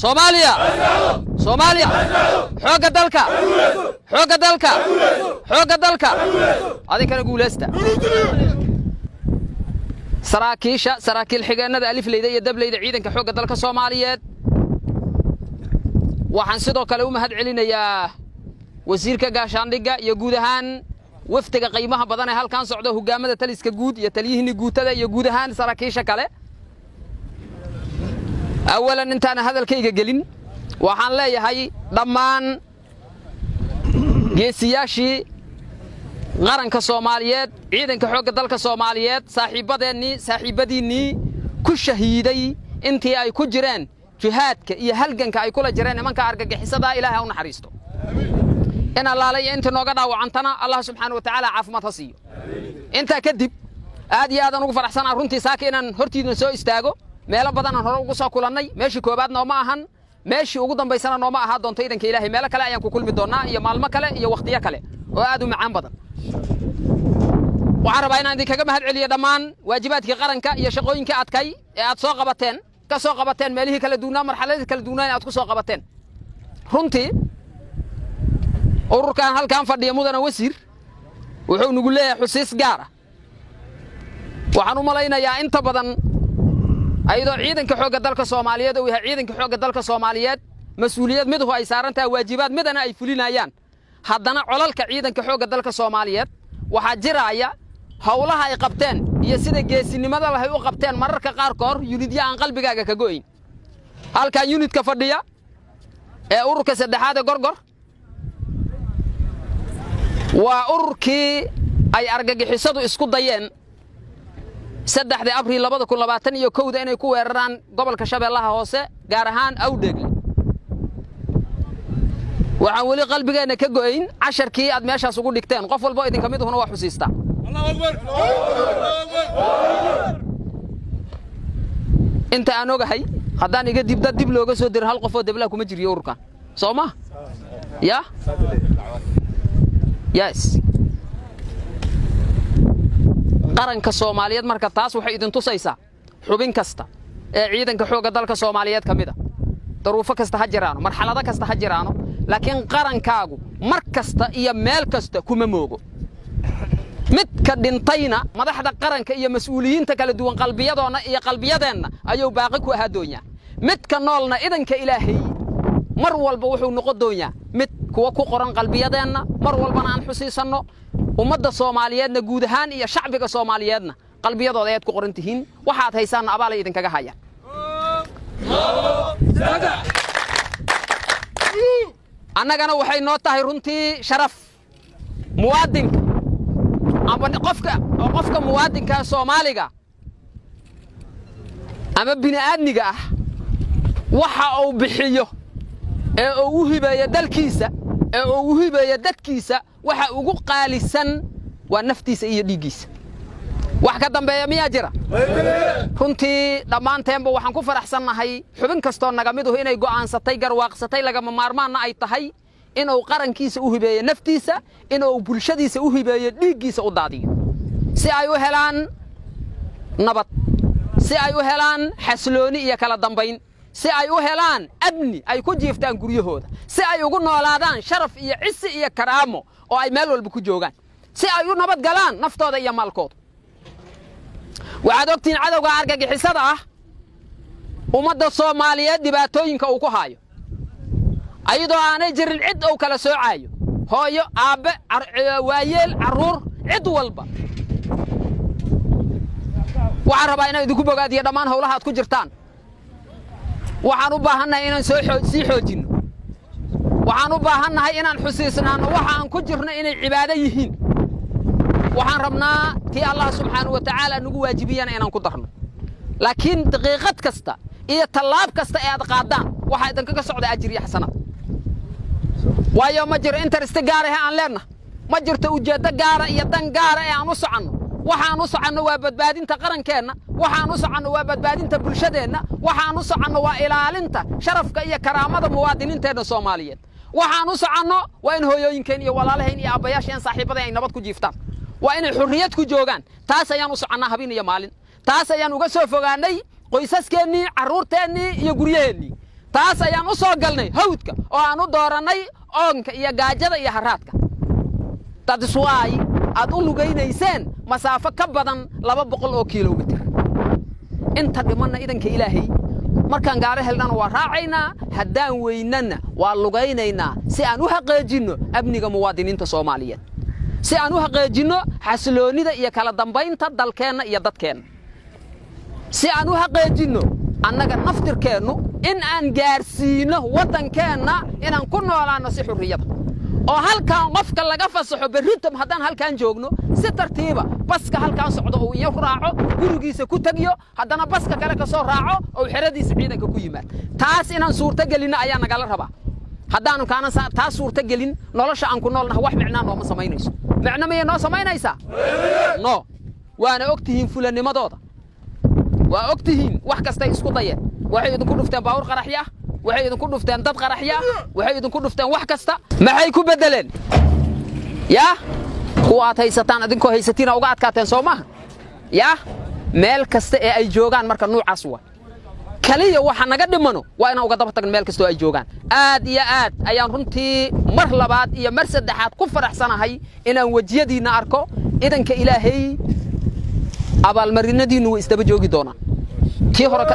Soomaaliya xooga dalka adinkana guuleysta saraakiil xigeenada alifleyda iyo dableyda ciidanka xooga dalka Soomaaliyeed waxaan sidoo kale u mahad celinayaa wasiirka gaashaandhigga iyo guud ahaan waftiga qiimaha badan ee halkan socdo hogaamada taliska guud iyo taliyihii guutada iyo guud ahaan saraakiisha kale awalan intaan hadalkayga gelin waxaan leeyahay dhammaan geesiyaashii qaranka Soomaaliyeed ciidanka xooga dalka Soomaaliyeed saaxiibadiinii ku shahiiday intii ay ku jireen jihaadka iyo halganka ay kula jireen nimanka argagixisada Ilaahay u naxariisto in Allah inta nooga dhaawacantana Allah subhanahu wa ta'ala caafimaad ha siiyo inta kadib aad iyo aadan ugu faraxsanahay runtii saakiinan hortiidna soo istaago meelo badan aan hore ugu soo kulannay meeshii koobaad nooma ahan meeshii ugu dambaysana nooma aha doonto ciidanka Ilaahay meelo kale ayaan ku kulmi doonaa iyo maalmo kale iyo waqtiyo kale oo aad u macaan badan waxaan rabaa inaan idinkaga mahad celiyo dhammaan waajibaadkii qaranka iyo shaqooyinka adkay ee aad soo qabateen meelihii kala duunaa marxaladii kala duunaa aad ku soo qabateen runtii ururkan halkan fadhiya mudana wasiir wuxuu nagu leeyahay xusiis gaar ah waxaan u malaynayaa inta badan ayadoo ciidanka xooga dalka Soomaaliyeed oo yahay ciidanka xooga dalka Soomaaliyeed mas'uuliyad midu ay saaran tahay waajibaad midana ay fulinayaan haddana colalka ciidanka xooga dalka Soomaaliyeed waxa jiraya hawlaha ay qabteen iyo sida geesinimada lahay u qabteen mararka qaar koor unidya aan qalbigaaga ka go'in halka unidka fadhiya ee ururka saddexaad ee gorgor waa ururkii ay argagixisadu isku dayeen 3 Abriil 2021 inay ku weeraraan gobolka Shabeellaha Hoose gaar ahaan Awdheegle waxaan wali qalbigeena ka go'ayn casharkii aad meeshaas ugu dhigteen qof walba idin kamid ahuna waa xusiista Allahu Akbar inta aan ogahay haddaan iga dib looga soo diray hal qof oo dibla kuma jiriyo ururkan Sooma ya yes qaranka Soomaaliyeed marka taas waxay idin tusaysaa xubin kasta ee ciidanka xooga dalka Soomaaliyeed kamida daruufo kasta ha jiraano marxalado kasta ha jiraano laakiin qarankaagu mar kasta iyo meel kasta kuma moogo mid ka dhintayna madaxda qaranka iyo mas'uuliyiinta kala duwan qalbiyadoona iyo qalbiyadeenna ayuu baaqi ku ahaa doonyaa mid ka noolna idanka Ilaahay mar walba wuxuu noqon doonyaa mid kuwa ku qoran qalbiyadeenna mar walbana aan xusiisano ummadda Soomaaliyeedna guud ahaan iyo shacbiga Soomaaliyeedna qalbiyadooda ay ku qoran tihiin waxaad haysaan abaal idin kaga haya annagana waxay noo tahay runtii sharaf muwaadinka ama qofka muwaadinka Soomaaliga ama bini'aadmiga ah waxa uu bixiyo ee uu hibeeyo dalkiisa ee uu hibeeyo dadkiisa waxa ugu qaalisan waa naftiisa iyo dhigiisa wax ka dambeeya miyaa jira runtii dhammaanteenba waxaan ku faraxsanahay xubin kastoo naga mid ah inay go'aansatay garwaaqsatay laga maarmaana ay tahay inuu qarankiisa u hibeeyo naftiisa inuu bulshadiisa u hibeeyo dhigiisa u daadiyo si ay u helaan nabad si ay u helaan xaslooni iyo kala dambayn si ay u helaan amni ay ku jiiftaan guryahooda si ay ugu noolaadaan sharaf iyo cisi iyo karaamo oo ay meel walba ku joogaan si ay u nabad galaan naftooda iyo maalkooda waxaad ogtiin cadawga argagixisada ah ummadda Soomaaliyeed dhibaatooyinka uu ku haayo ayadoo aanay jirin cid oo kala soocayo hooyo aabe waayeel caruur cid walba waxaan rabaa inaan idinku bogaadiyo dhammaan hawlaha aad ku jirtaan waxaan u baahanahay inaan sii xoojino waxaan u baahanahay inaan xusiisnaano waxa aan ku jirno inay cibaado yihiin waxaan rabnaa tii Allah subhanahu wa ta'ala nagu waajibiyana inaan ku darno laakiin daqiiqad kasta iyo talaab kasta ee aad qaadaan waxa idin kaga socda ajir iyo xasanad waayo ma jiro interest gaar ah aan leena ma jirto ujeedo gaar ah iyo dan gaar ah aan u socono waxaan u socono waa badbaadinta qarankeena waxaan u socono waa badbaadinta bulshadeena waxaan u socono waa ilaalinta sharafka iyo karaamada muwaadiniinteena Soomaaliyeed waxaan u socono waa in hooyooyinkeen iyo walaalaheen iyo aabbayaasheen saaxiibada ay nabad ku jiiftaan waa in xurriyad ku joogan taas ayaan u soconaa habeen iyo maalin taas ayaan uga soo fogaanay qoysaskeennii carruurteennii iyo guryaheennii taas ayaan u soo galnay hawdka oo aan u dooranay oonka iyo gaajada iyo haraadka dadiswaay aad u lugaynayseen masaafo ka badan 200 oo kiiloomitir inta dhimanna idanka ilaahay markaan gaari helnana waa raacaynaa haddaan weynana waa lugaynaynaa si aan u xaqeejino amniga muwaadiniinta Soomaaliyeed si aan u xaqeejino xasiloonida iyo kala dambeynta dalkeena iyo dadkeena si aan u xaqeejino annaga naftirkeenu in aan gaarsiino wadankeena inaan ku noolaano si xurriyada oo halkaan qofka laga fasaxo baritam haddaan halkaan joogno si tartiiba baska halkaan socdo oo iyo raaco gurigiisa ku tagiyo haddana baska kale ka soo raaco oo xiradiisa ciidanka ku yimaad taas inaan suurta gelina ayaa naga la rabaa haddaan kaana taas suurta gelin nolosha aan ku noolnahay wax micnaa nooma samaynayso macna ma noo samaynaysa no waana ogtihiin fulanimadooda waa ogtihiin wax kasta isku dayeen waxay idinku dhufteen baawur qaraxya waxay idinku dhufteen dad qaraxya waxay idinku dhufteen wax kasta maxay ku bedeleen ya kuwaad haysataan adinkoo haysatina uga adkaateen Soomaha ya meel kasta ee ay joogaan marka nuucaas waa kaliya waxa naga dhimano waa inaan uga daba tagno meel kasta oo ay joogaan aad iyo aad ayaan runtii mar labaad iyo mar saddexaad ku faraxsanahay inaan wajiyadiina arko idanka ilaahay abaalmarinadiinu way isdaba joogi doonaan kii hore